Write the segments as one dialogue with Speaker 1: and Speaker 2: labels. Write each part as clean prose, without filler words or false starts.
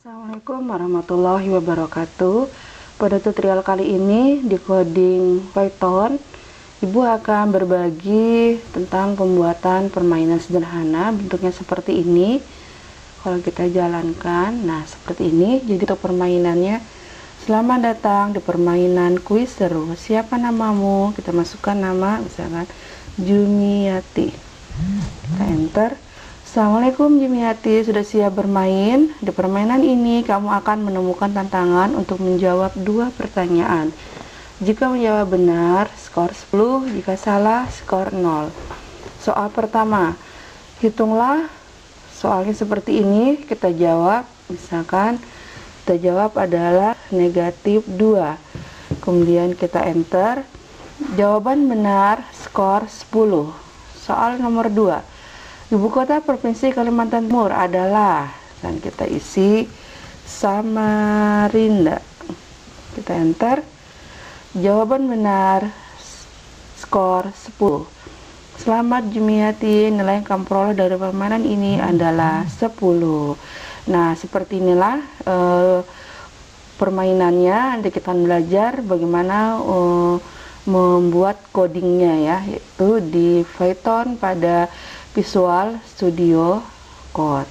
Speaker 1: Assalamualaikum warahmatullahi wabarakatuh. Pada tutorial kali ini di coding Python, Ibu akan berbagi tentang pembuatan permainan sederhana. Bentuknya seperti ini. Kalau kita jalankan, nah seperti ini. Jadi untuk permainannya, selamat datang di permainan kuis seru. Siapa namamu? Kita masukkan nama, misalkan Jumiati. Kita enter. Assalamualaikum Jumiati, sudah siap bermain? Di permainan ini kamu akan menemukan tantangan untuk menjawab dua pertanyaan. Jika menjawab benar, skor 10, jika salah, skor 0. Soal pertama, hitunglah. Soalnya seperti ini, kita jawab, misalkan kita jawab adalah negatif 2. Kemudian kita enter. Jawaban benar, skor 10. Soal nomor 2. Ibu kota Provinsi Kalimantan Timur adalah, dan kita isi Samarinda. Kita enter. Jawaban benar, skor 10. Selamat Jumiati, nilai yang kamu peroleh dari permainan ini adalah 10. Nah, seperti inilah permainannya. Nanti kita belajar bagaimana membuat codingnya ya, yaitu di Python pada Visual Studio Code.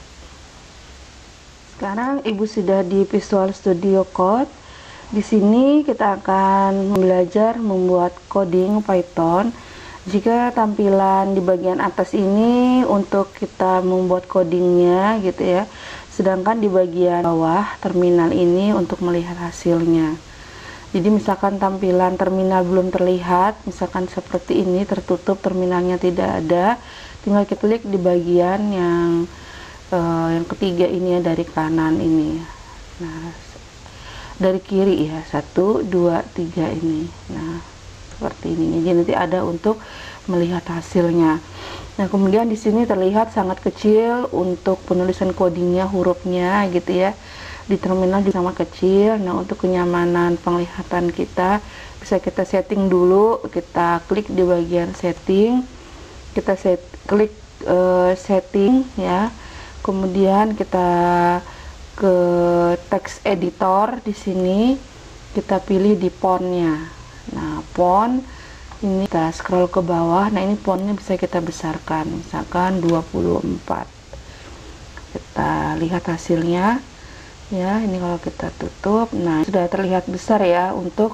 Speaker 1: Sekarang Ibu sudah di Visual Studio Code. Di sini kita akan belajar membuat coding Python. Jika tampilan di bagian atas ini untuk kita membuat codingnya gitu ya. Sedangkan di bagian bawah terminal ini untuk melihat hasilnya. Jadi misalkan tampilan terminal belum terlihat, misalkan seperti ini tertutup, terminalnya tidak ada, tinggal kita klik di bagian yang ketiga ini ya, dari kanan ini. Nah, dari kiri ya, 1, 2, 3 ini. Nah, seperti ini. Jadi nanti ada untuk melihat hasilnya. Nah, kemudian di sini terlihat sangat kecil untuk penulisan codingnya, hurufnya gitu ya. Di terminal juga sangat kecil. Nah, untuk kenyamanan penglihatan kita bisa kita setting dulu. Kita klik di bagian setting, kita klik setting ya, kemudian kita ke text editor. Di sini kita pilih di fontnya. Nah, font ini kita scroll ke bawah. Nah, ini fontnya bisa kita besarkan, misalkan 24. Kita lihat hasilnya ya. Ini kalau kita tutup, nah sudah terlihat besar ya untuk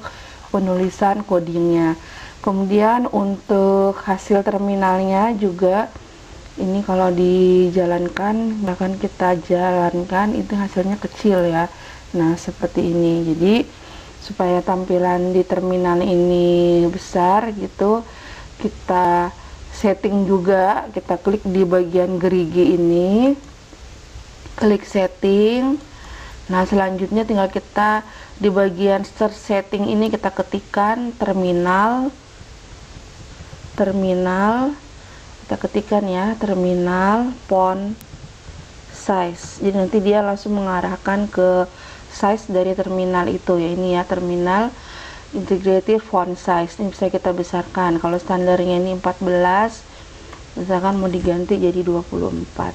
Speaker 1: penulisan codingnya. Kemudian untuk hasil terminalnya juga ini kalau dijalankan, bahkan kita jalankan itu hasilnya kecil ya. Nah, seperti ini. Jadi supaya tampilan di terminal ini besar gitu, kita setting juga. Kita klik di bagian gerigi ini, klik setting. Nah, selanjutnya tinggal kita di bagian start setting ini kita ketikkan terminal, kita ketikkan ya, terminal font size. Jadi nanti dia langsung mengarahkan ke size dari terminal itu ya. Ini ya, terminal integrated font size. Ini bisa kita besarkan. Kalau standarnya ini 14, misalkan mau diganti jadi 24.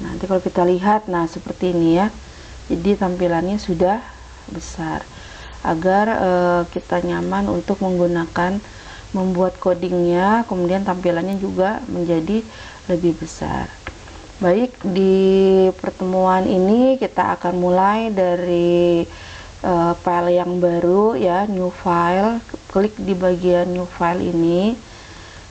Speaker 1: Nanti kalau kita lihat, nah seperti ini ya. Jadi tampilannya sudah besar agar kita nyaman untuk menggunakan membuat codingnya, kemudian tampilannya juga menjadi lebih besar. Baik, di pertemuan ini kita akan mulai dari file yang baru ya, new file. Klik di bagian new file ini,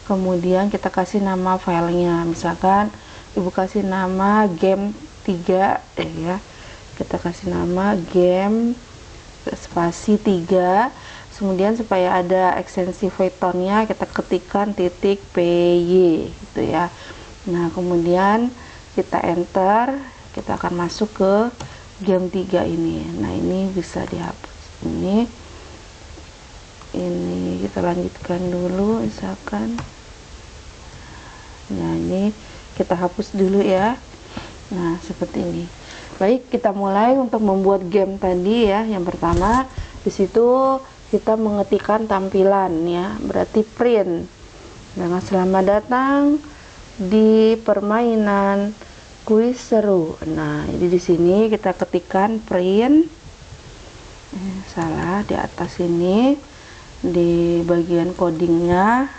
Speaker 1: kemudian kita kasih nama filenya, misalkan Ibu kasih nama game 3 ya. Kita kasih nama game spasi 3. Kemudian supaya ada ekstensi Pythonnya kita ketikkan titik py gitu ya. Nah, kemudian kita enter, kita akan masuk ke game 3 ini. Nah, ini bisa dihapus. Ini kita lanjutkan dulu misalkan. Nah, ini kita hapus dulu ya. Nah, seperti ini. Baik, kita mulai untuk membuat game tadi ya. Yang pertama, di situ kita mengetikkan tampilan ya, berarti print dengan selamat datang di permainan kuis seru. Nah, jadi di sini kita ketikkan print, salah di atas ini, di bagian codingnya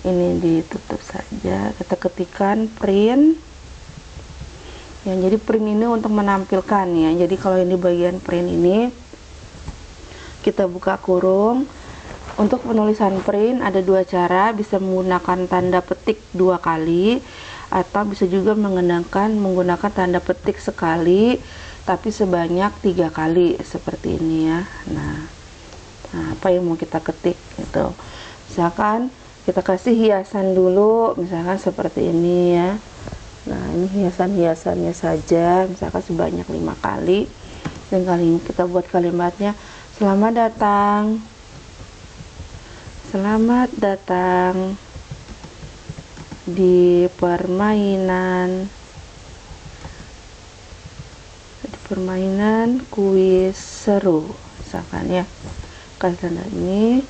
Speaker 1: ini ditutup saja, kita ketikkan print. Ya, jadi print ini untuk menampilkan ya. Jadi kalau ini bagian print ini kita buka kurung. Untuk penulisan print ada dua cara, bisa menggunakan tanda petik 2 kali atau bisa juga menggunakan tanda petik sekali tapi sebanyak 3 kali seperti ini ya. Nah, apa yang mau kita ketik gitu. Misalkan kita kasih hiasan dulu, misalkan seperti ini ya. Nah, ini hiasan-hiasannya saja, misalkan sebanyak 5 kali. Dan kali ini kita buat kalimatnya, selamat datang di permainan kuis seru, misalkan ya. Kasih tanda ini,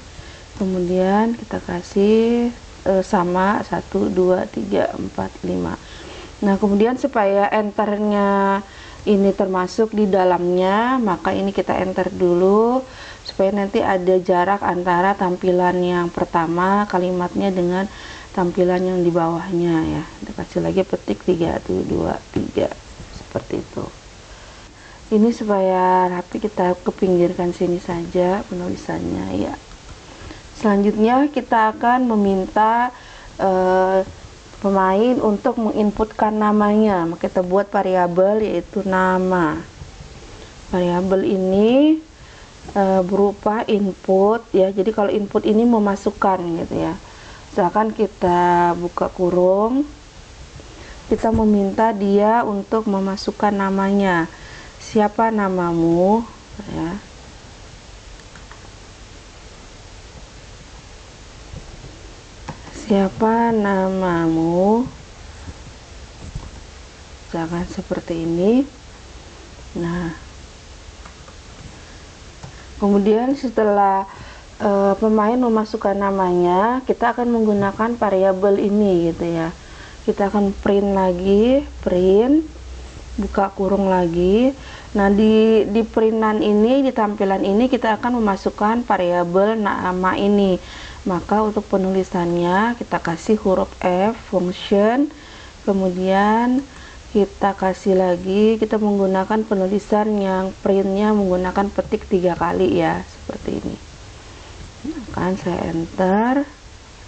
Speaker 1: kemudian kita kasih sama 1 2 3 4 5. Nah, kemudian supaya enternya ini termasuk di dalamnya, maka ini kita enter dulu supaya nanti ada jarak antara tampilan yang pertama kalimatnya dengan tampilan yang di bawahnya ya. Kita kasih lagi petik 3 1 2 3 seperti itu. Ini supaya rapi, kita kepinggirkan sini saja penulisannya ya. Selanjutnya kita akan meminta pemain untuk menginputkan namanya. Maka kita buat variabel yaitu nama. Variabel ini berupa input ya. Jadi kalau input ini memasukkan gitu ya. Misalkan kita buka kurung, kita meminta dia untuk memasukkan namanya. Siapa namamu ya. Siapa namamu, jangan seperti ini. Nah, kemudian setelah pemain memasukkan namanya, kita akan menggunakan variabel ini gitu ya. Kita akan print lagi, print, buka kurung lagi. Nah, di printan ini, di tampilan ini kita akan memasukkan variabel nama ini. Maka untuk penulisannya kita kasih huruf F, function, kemudian kita kasih lagi, kita menggunakan penulisan yang printnya menggunakan petik 3 kali ya, seperti ini. Nah, kan saya enter.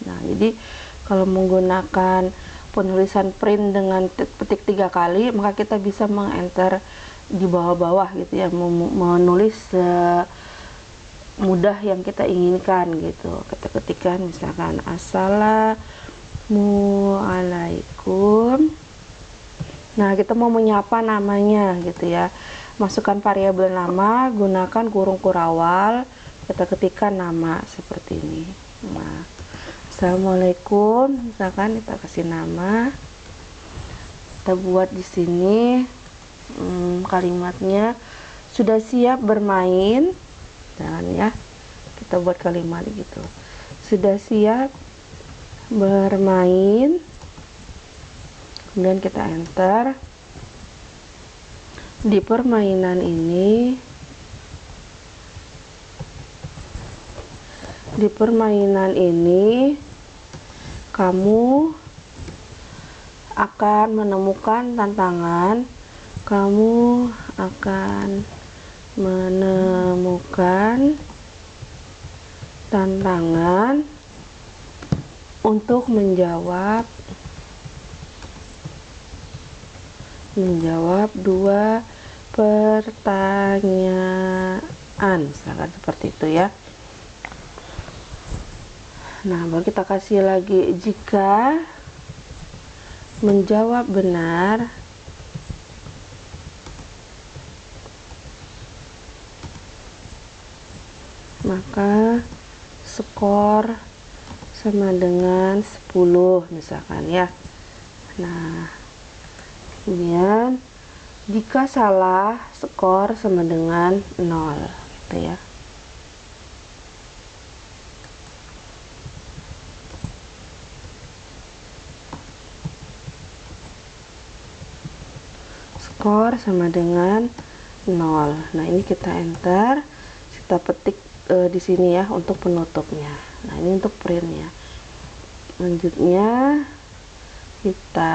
Speaker 1: Nah, jadi kalau menggunakan penulisan print dengan petik 3 kali, maka kita bisa mengenter di bawah-bawah gitu ya, menulis mudah yang kita inginkan gitu. Kita ketikkan misalkan assalamualaikum. Nah, kita mau menyapa namanya gitu ya. Masukkan variabel nama, gunakan kurung kurawal, kita ketikkan nama seperti ini. Nah, assalamualaikum, misalkan kita kasih nama. Kita buat di sini kalimatnya, sudah siap bermain. Jangan ya, kita buat kalimat gitu, sudah siap bermain, kemudian kita enter. Di permainan ini kamu akan menemukan tantangan, kamu akan menemukan tantangan untuk menjawab 2 pertanyaan, misalkan seperti itu ya. Nah, baru kita kasih lagi, jika menjawab benar maka skor sama dengan 10 misalkan ya. Nah, kemudian jika salah, skor sama dengan 0 gitu ya. skor sama dengan 0. Nah, ini kita enter, kita petik di sini ya untuk penutupnya. Nah, ini untuk printnya. Selanjutnya kita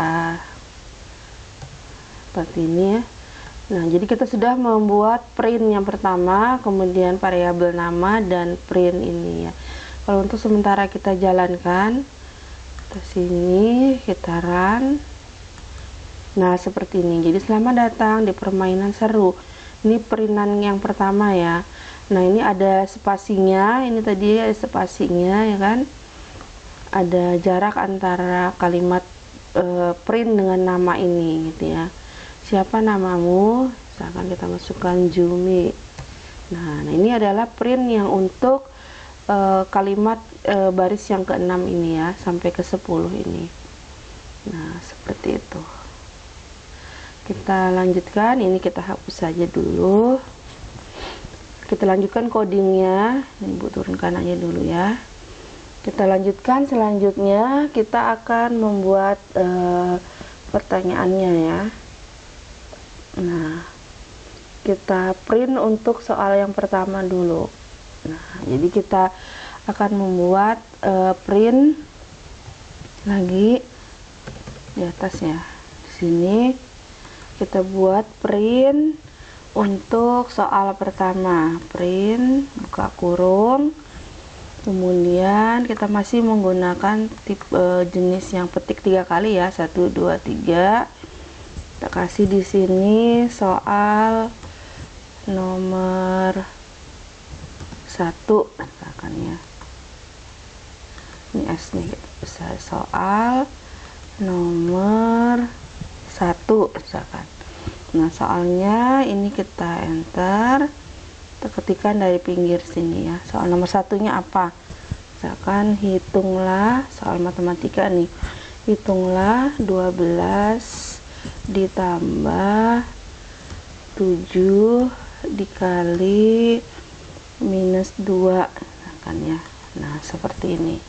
Speaker 1: seperti ini ya. Nah, jadi kita sudah membuat print yang pertama, kemudian variabel nama dan print ini ya. Kalau untuk sementara kita jalankan ke sini, kita run. Nah, seperti ini. Jadi selamat datang di permainan seru. Ini printan yang pertama ya. Nah, ini ada spasinya, ini tadi ada spasinya ya kan. Ada jarak antara kalimat print dengan nama ini gitu ya. Siapa namamu? Misalkan kita masukkan Jumi. Nah, ini adalah print yang untuk kalimat baris yang ke-6 ini ya, sampai ke 10 ini. Nah, seperti itu. Kita lanjutkan, ini kita hapus saja dulu. Kita lanjutkan codingnya. Ini Bu turunkan aja dulu ya. Kita lanjutkan, selanjutnya kita akan membuat pertanyaannya ya. Nah, kita print untuk soal yang pertama dulu. Nah, jadi kita akan membuat print lagi di atasnya. Di sini kita buat print untuk soal pertama, print buka kurung, kemudian kita masih menggunakan tipe jenis yang petik 3 kali ya, 1 2 3. Kita kasih di sini soal nomor 1 misalkan ya, ini S nih, bisa soal nomor 1 misalkan. Nah, soalnya ini kita enter, kita ketikkan dari pinggir sini ya. Soal nomor satunya apa? Misalkan hitunglah, soal matematika nih, hitunglah 12 ditambah 7 dikali minus 2 kan ya. Nah, seperti ini.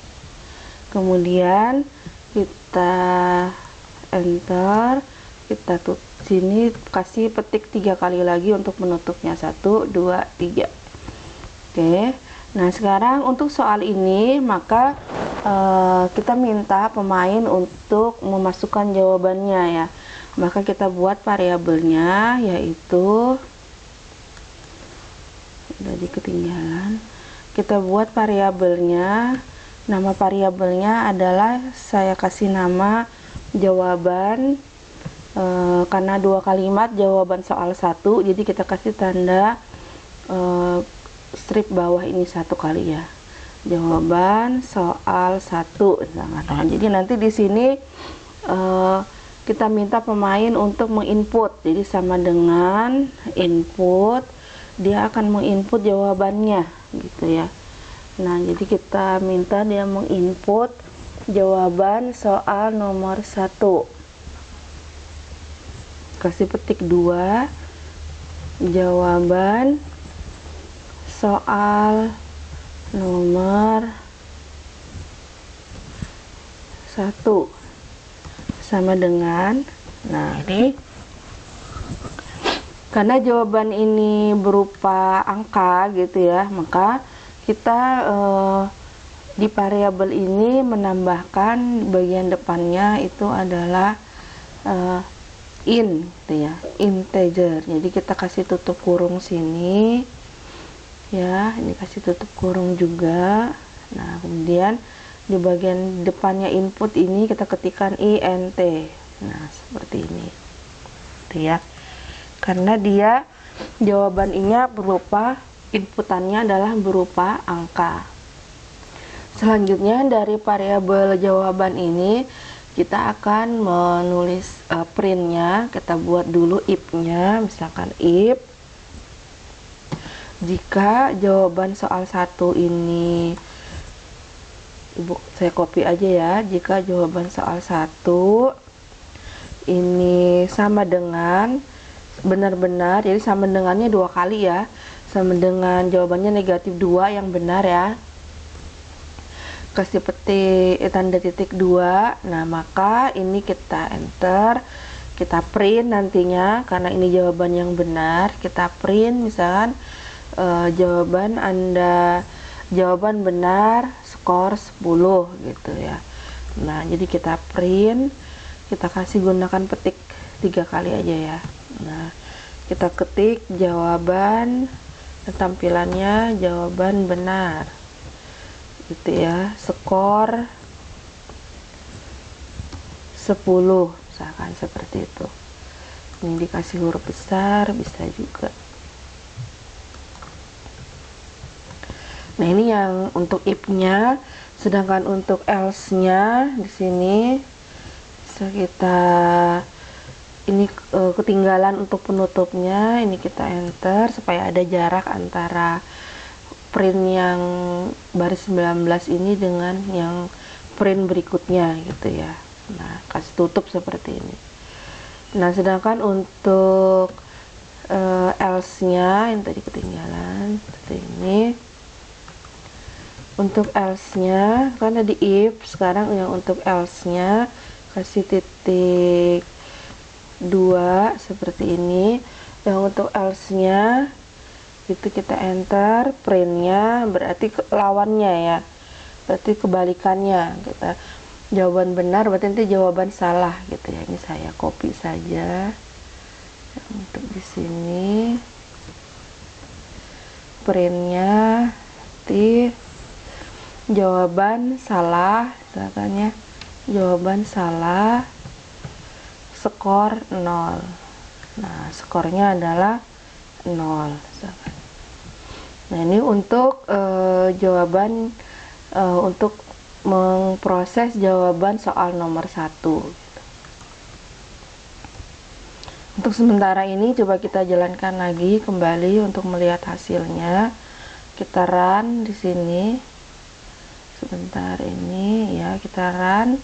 Speaker 1: Kemudian kita enter, kita tutup sini, kasih petik 3 kali lagi untuk menutupnya, 1 2 3. Oke. Nah, sekarang untuk soal ini maka kita minta pemain untuk memasukkan jawabannya ya. Maka kita buat variabelnya, yaitu tadi ketinggalan. Kita buat variabelnya, nama variabelnya adalah saya kasih nama jawaban, karena 2 kalimat jawaban soal 1, jadi kita kasih tanda strip bawah ini 1 kali ya, jawaban soal 1. Nah, jadi nanti di sini kita minta pemain untuk menginput, jadi sama dengan input, dia akan menginput jawabannya gitu ya. Nah, jadi kita minta dia menginput jawaban soal nomor 1. Kasih petik 2, jawaban soal nomor 1 sama dengan, nah ini karena jawaban ini berupa angka gitu ya, maka kita di variabel ini menambahkan bagian depannya itu adalah in gitu ya, integer. Jadi kita kasih tutup kurung sini ya, ini kasih tutup kurung juga. Nah, kemudian di bagian depannya input ini kita ketikkan int. Nah, seperti ini gitu ya, karena dia jawabannya berupa, inputannya adalah berupa angka. Selanjutnya dari variabel jawaban ini kita akan menulis printnya. Kita buat dulu if-nya, misalkan if jika jawaban soal 1 ini, Ibu saya copy aja ya, jika jawaban soal 1 ini sama dengan benar-benar, jadi sama dengannya 2 kali ya, sama dengan jawabannya negatif 2 yang benar ya, kasih petik tanda titik 2. Nah, maka ini kita enter, kita print nantinya, karena ini jawaban yang benar. Kita print misalkan jawaban benar skor 10 gitu ya. Nah, jadi kita print, kita kasih gunakan petik 3 kali aja ya. Nah, kita ketik jawaban, tampilannya jawaban benar gitu ya, skor 10 misalkan seperti itu. Ini dikasih huruf besar bisa juga. Nah, ini yang untuk if-nya, sedangkan untuk else-nya di sini bisa kita ini ketinggalan untuk penutupnya, ini kita enter supaya ada jarak antara print yang baris 19 ini dengan yang print berikutnya gitu ya. Nah, kasih tutup seperti ini. Nah, sedangkan untuk else-nya yang tadi ketinggalan seperti ini. Untuk else-nya karena di if, sekarang yang untuk else-nya kasih titik 2 seperti ini. Yang untuk else-nya itu kita enter, print-nya berarti lawannya ya, berarti kebalikannya. Kita jawaban benar berarti nanti jawaban salah gitu ya. Ini saya copy saja untuk di sini, print-nya nanti jawaban salah, misalkan ya, jawaban salah, skor 0. Nah, skornya adalah 0 misalkan. Nah, ini untuk jawaban untuk memproses jawaban soal nomor 1 gitu. Untuk sementara ini coba kita jalankan lagi kembali untuk melihat hasilnya. Kita run di sini. Sebentar ini ya, kita run.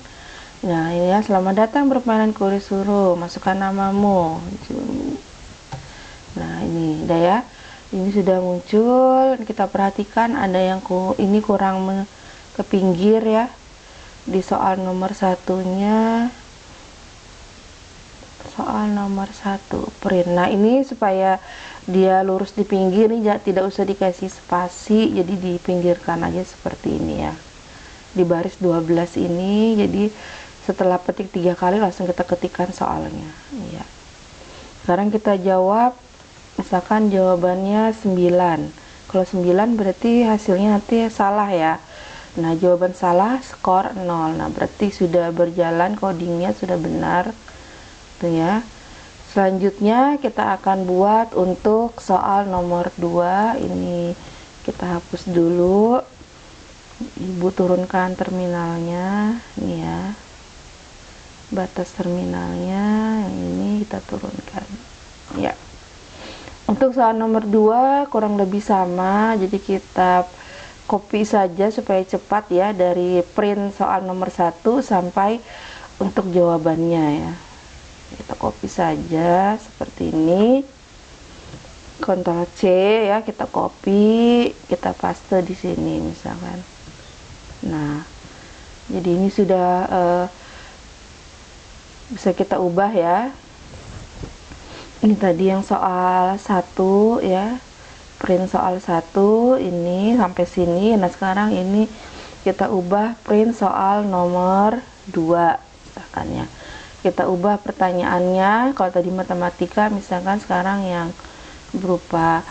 Speaker 1: Nah, ini ya, selamat datang bermain kulis suruh, masukkan namamu. Nah, ini udah ya, ini sudah muncul. Kita perhatikan ada yang ini kurang ke pinggir ya, di soal nomor satunya, soal nomor 1 print. Nah, ini supaya dia lurus di pinggir ini tidak usah dikasih spasi, jadi dipinggirkan aja seperti ini ya, di baris 12 ini. Jadi setelah petik 3 kali langsung kita ketikkan soalnya ya. Sekarang kita jawab, misalkan jawabannya 9. Kalau 9 berarti hasilnya nanti salah ya. Nah, jawaban salah skor 0. Nah, berarti sudah berjalan, codingnya sudah benar tuh ya. Selanjutnya kita akan buat untuk soal nomor 2. Ini kita hapus dulu. Ibu turunkan terminalnya nih ya, batas terminalnya yang ini kita turunkan ya. Untuk soal nomor 2 kurang lebih sama, jadi kita copy saja supaya cepat ya, dari print soal nomor 1 sampai untuk jawabannya ya. Kita copy saja seperti ini, Ctrl C ya, kita copy, kita paste di sini misalkan. Nah, jadi ini sudah bisa kita ubah ya. Ini tadi yang soal 1 ya, print soal 1 ini sampai sini. Nah, sekarang ini kita ubah print soal nomor 2 misalkan ya. Kita ubah pertanyaannya, kalau tadi matematika misalkan sekarang yang berupa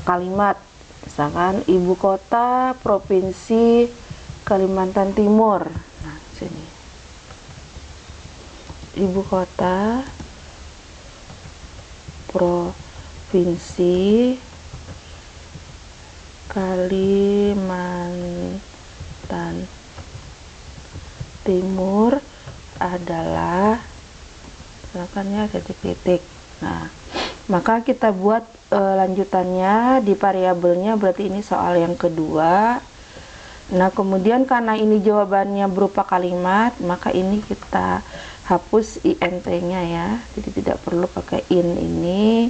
Speaker 1: kalimat, misalkan ibu kota provinsi Kalimantan Timur. Nah, sini ibu kota provinsi Kalimantan Timur adalah, misalkan ya, titik-titik. Nah, maka kita buat lanjutannya di variabelnya, berarti ini soal yang kedua. Nah, kemudian karena ini jawabannya berupa kalimat, maka ini kita hapus int-nya ya, jadi tidak perlu pakai in ini.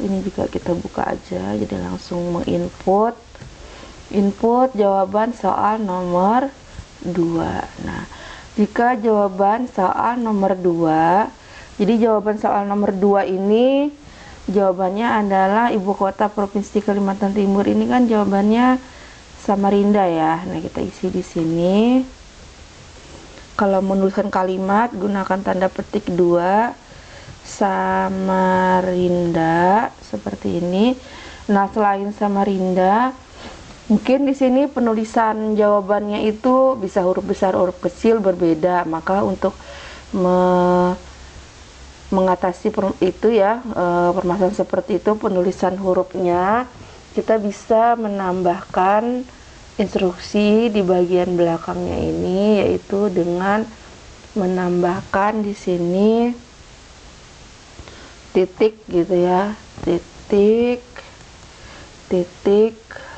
Speaker 1: Ini juga kita buka aja, jadi langsung menginput jawaban soal nomor 2. Nah, jika jawaban soal nomor 2 Jadi jawaban soal nomor 2 ini jawabannya adalah ibu kota provinsi Kalimantan Timur. Ini kan jawabannya Samarinda ya. Nah, kita isi di sini. Kalau menuliskan kalimat gunakan tanda petik 2, Samarinda, seperti ini. Nah, selain Samarinda, mungkin di sini penulisan jawabannya itu bisa huruf besar, huruf kecil berbeda. Maka untuk mengatasi itu ya, permasalahan seperti itu, penulisan hurufnya kita bisa menambahkan instruksi di bagian belakangnya ini, yaitu dengan menambahkan di sini titik gitu ya, titik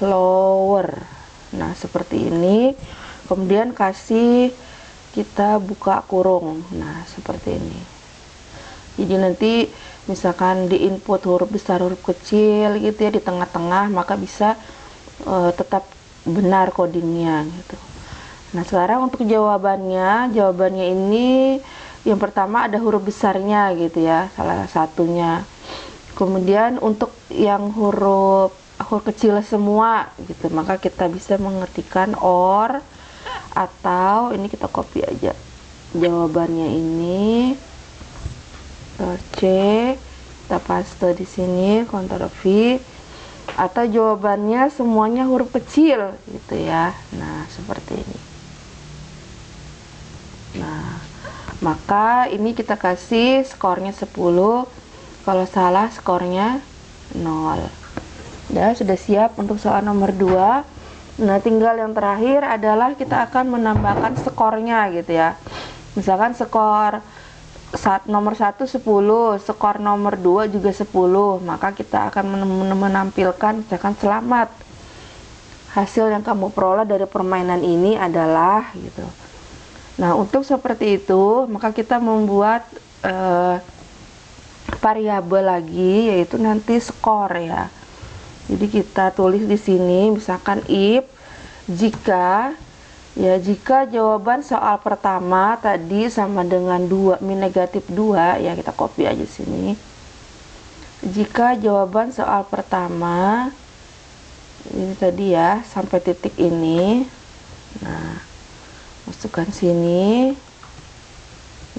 Speaker 1: lower. Nah, seperti ini. Kemudian kita buka kurung. Nah, seperti ini. Jadi nanti misalkan di input huruf besar, huruf kecil gitu ya di tengah-tengah, maka bisa tetap benar codingnya gitu. Nah, sekarang untuk jawabannya ini yang pertama ada huruf besarnya gitu ya, salah satunya. Kemudian untuk yang huruf kecil semua gitu, maka kita bisa mengetikkan or, atau ini kita copy aja jawabannya ini, C, kita paste di sini, Ctrl V, atau jawabannya semuanya huruf kecil gitu ya. Nah, seperti ini. Nah, maka ini kita kasih skornya 10, kalau salah skornya 0. Ya, sudah siap untuk soal nomor 2. Nah, tinggal yang terakhir adalah kita akan menambahkan skornya gitu ya. Misalkan skor nomor 1 10, skor nomor 2 juga 10, maka kita akan menampilkan misalkan selamat, hasil yang kamu peroleh dari permainan ini adalah gitu. Nah, untuk seperti itu maka kita membuat variabel lagi, yaitu nanti skor ya. Jadi kita tulis di sini misalkan if jika jawaban soal pertama tadi sama dengan 2 min negatif 2 ya, kita copy aja sini. Jika jawaban soal pertama ini tadi ya sampai titik ini, nah masukkan sini.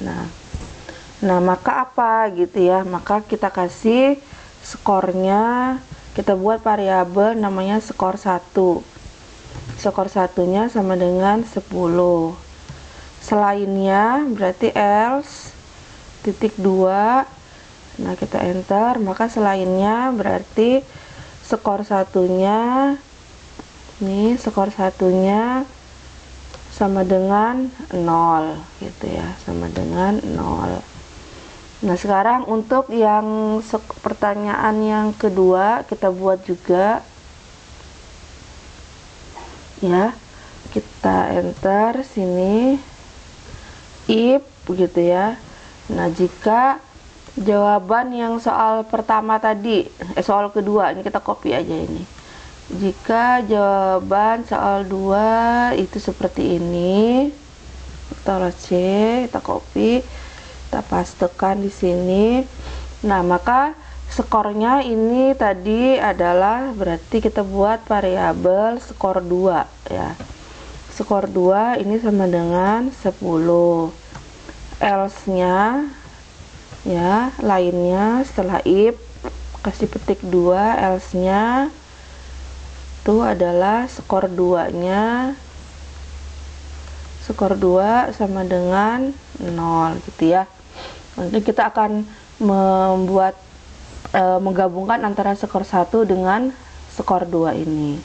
Speaker 1: Nah, maka apa gitu ya, maka kita kasih skornya, kita buat variabel namanya skor 1. Skor satunya sama dengan 10. Selainnya berarti else titik 2. Nah, kita enter, maka selainnya berarti skor satunya, nih skor satunya sama dengan 0 gitu ya, sama dengan 0. Nah, sekarang untuk yang pertanyaan yang kedua kita buat juga ya, kita enter sini if gitu ya. Nah, jika jawaban yang soal pertama tadi, soal kedua, ini kita copy aja ini. Jika jawaban soal 2 itu seperti ini, Ctrl C, kita copy, kita pastekan di sini. Nah, maka skornya ini tadi adalah berarti kita buat variabel skor 2 ya. Skor 2 ini sama dengan 10. Else-nya ya, lainnya setelah if kasih petik 2, else-nya itu adalah skor 2-nya, skor 2 sama dengan 0 gitu ya. Nanti kita akan menggabungkan antara skor 1 dengan skor 2 ini,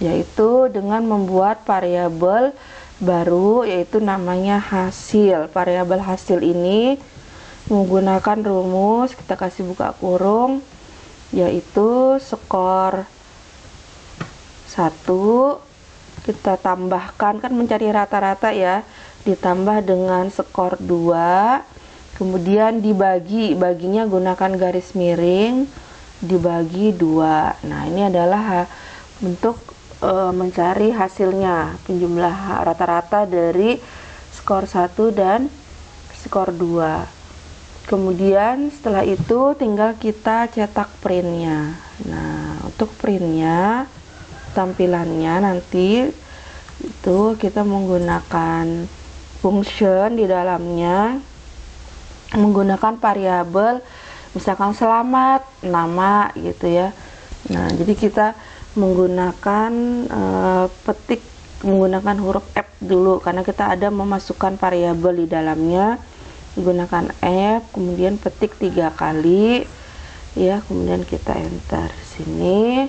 Speaker 1: yaitu dengan membuat variabel baru, yaitu namanya hasil. Variabel hasil ini menggunakan rumus, kita kasih buka kurung, yaitu skor 1 kita tambahkan, kan mencari rata-rata ya, ditambah dengan skor 2, kemudian baginya gunakan garis miring, dibagi 2. Nah, ini adalah bentuk mencari hasilnya, penjumlah rata-rata dari skor 1 dan skor 2. Kemudian setelah itu tinggal kita cetak printnya. Nah, untuk printnya, tampilannya nanti itu kita menggunakan function di dalamnya, menggunakan variabel misalkan selamat nama gitu ya. Nah, jadi kita menggunakan menggunakan huruf F dulu karena kita ada memasukkan variabel di dalamnya. Gunakan F, kemudian petik 3 kali ya, kemudian kita enter. Sini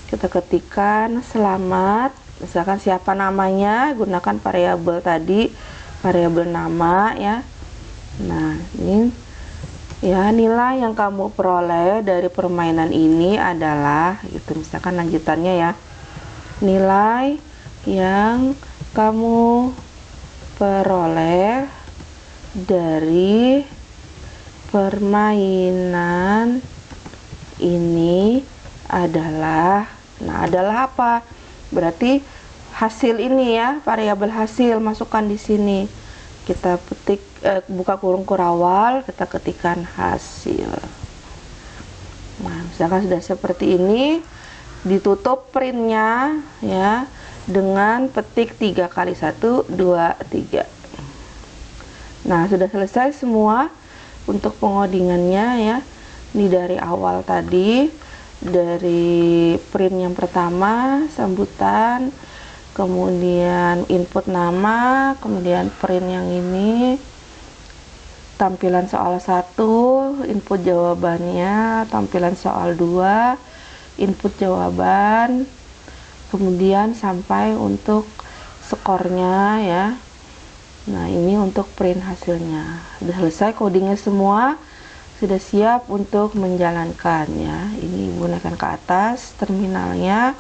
Speaker 1: kita ketikkan selamat, misalkan siapa namanya, gunakan variabel tadi, variabel nama ya. Nah, ini ya, nilai yang kamu peroleh dari permainan ini adalah gitu, misalkan lanjutannya ya, nilai yang kamu peroleh dari permainan ini adalah, nah adalah apa? Berarti hasil ini ya, variabel hasil masukkan di sini. Kita petik buka kurung kurawal, kita ketikkan hasil. Nah, misalkan sudah seperti ini, ditutup printnya ya dengan petik 3 kali 1 2 3. Nah, sudah selesai semua untuk pengodingannya ya. Ini dari awal tadi, dari print yang pertama sambutan, kemudian input nama, kemudian print yang ini, tampilan soal 1, input jawabannya, tampilan soal 2, input jawaban, kemudian sampai untuk skornya ya. Nah, ini untuk print hasilnya. Sudah selesai codingnya semua, sudah siap untuk menjalankan ya. Ini gunakan ke atas terminalnya,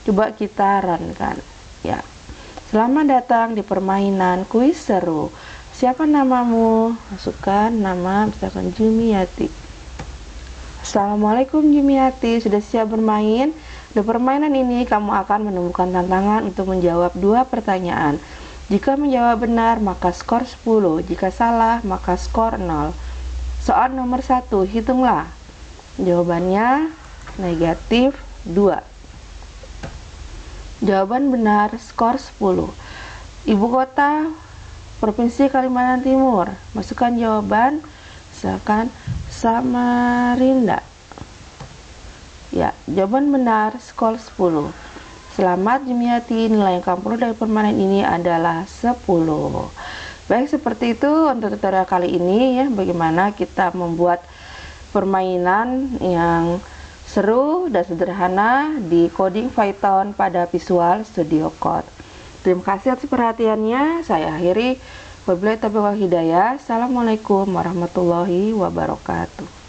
Speaker 1: coba kita run kan ya. Selamat datang di permainan kuis seru. Siapa namamu? Masukkan nama, misalkan Jumiati. Assalamualaikum Jumiati, sudah siap bermain? Di permainan ini kamu akan menemukan tantangan untuk menjawab 2 pertanyaan. Jika menjawab benar maka skor 10, jika salah maka skor 0. Soal nomor 1, hitunglah. Jawabannya negatif 2. Jawaban benar skor 10. Ibu kota Provinsi Kalimantan Timur. Masukkan jawaban, misalkan Samarinda. Ya, jawaban benar skor 10. Selamat Jumiati, nilai yang kamu peroleh dari permainan ini adalah 10. Baik, seperti itu untuk tutorial kali ini ya, bagaimana kita membuat permainan yang seru dan sederhana di coding Python pada Visual Studio Code. Terima kasih atas perhatiannya. Saya akhiri. Wabillahi taufiq wal hidayah. Assalamualaikum warahmatullahi wabarakatuh.